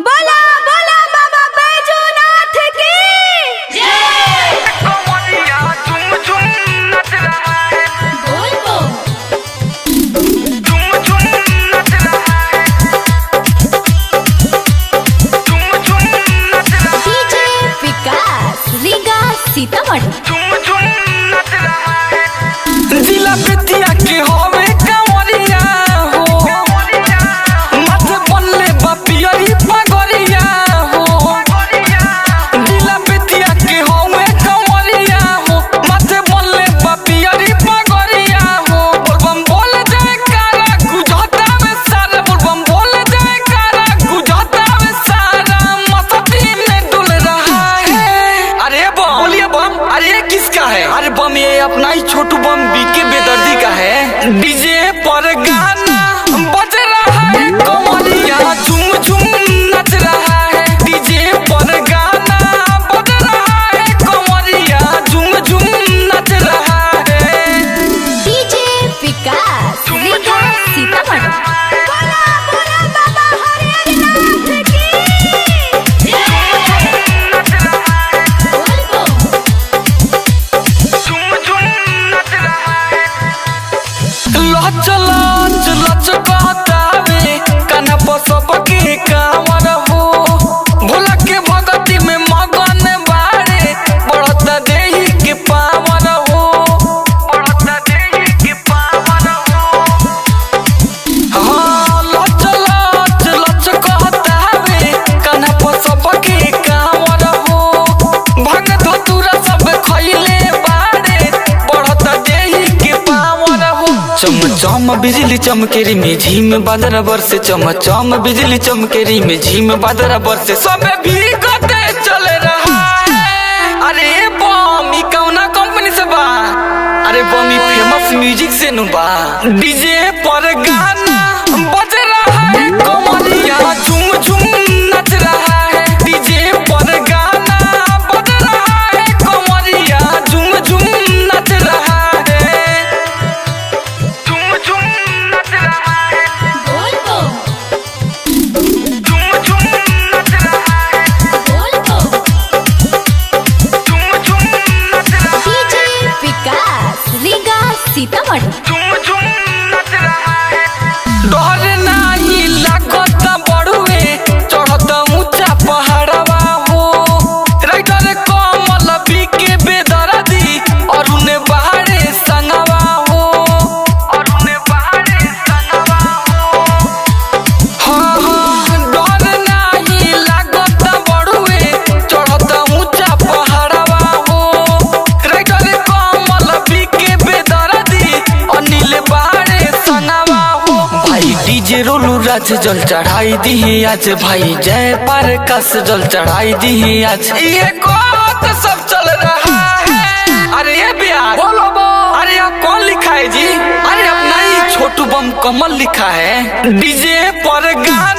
बोला बोला बाबा बैजूनाथ की जय। कमरिया झूम झूम नच रहा है, बोल बो झूम झूम नच रहा है, झूम झूम नच रहा है, डीजे विकास रीगा सीतामढ़ी। झूम झूम नच रहा है। जिला बेतिया के होवे कमरिया हो, माथे बनले बपियरी पगरिया हो। जिला बेतिया के होवे कमरिया हो, माथे बनले बपियरी पगरिया हो। बोलबम बोल जयकारा गुजरता में सारा, बोलबम बोल जयकारा गुजरता में सारा। मस्ती में डुल रहा है। अरे बम बोलिए बम, अरे ये किसका है? अरे बम ये अपना ही छोटू बम बीके बेदर्दी का है। डीजे पर गाना बज रहा है, कमरिया झूम झूम नच रहा है। डीजे पर गाना बज रहा है, कमरिया झूम झूम नच रहा है। डीजे विकास रीगा सीतामढ़ी। बोला बोला बाबा हरिहरनाथ की जय। बोल बो लच लच लच कहतावे कान्हा पर सबके कांवर हो। भोला के भगती में मगन बाड़े, बढ़ता देही के पावर हो, बढ़ता देही के पावर हो। हाँ लच लच लच कहतावे कान्हा पर सबके कांवर हो। भंग धतूरा सब खइले बाड़े, बढ़ता देही के पावर हो। चम चम बिजली चमकेरी में झीम बादरा बरसे, चम चम बिजली चमकेरी में झीम बादरा बरसे। सब भीगते चल रहा है। अरे बम ई कौना कंपनी से बा? अरे बम ई फेमस म्यूजिक से नु बा। डीजे पर गाना बज रहा है, कमरिया झूम झूम नच रहा है। डीजे पर गाना बज रहा है, कमरिया झूम झूम नच रहा है, झूम झूम नच रहा है, बोल बो झूम झूम नच रहा है, बोल बो झूम झूम नच रहा है, डीजे विकास रीगा सीतामढ़ी। झूम झूम नच रहा है। डर नाही लागत बड़ुए, चढ़त ऊंचा पहाड़वा हो। राइटर कमल बीके बेदर्दी, अरुण बहारे संगवा हो, अरुण बहारे संगवा हो। हाँ हाँ डर नाही लागत बड़ुए, चढ़त ऊंचा पहाड़वा हो। राइटर कमल बीके बेदर्दी, अनिल बहारे संगवा हो। भाई डीजे रोलू राज जल चढ़ाई दी आज, भाई जय प्रकाश जल चढ़ाई दी आज। ये कोत सब चल रहा है। अरे ये बिहार बोलो बो, अरे आप कौन लिखा है जी? अरे अपना ही छोटू बम कमल लिखा है। डीजे पर गाना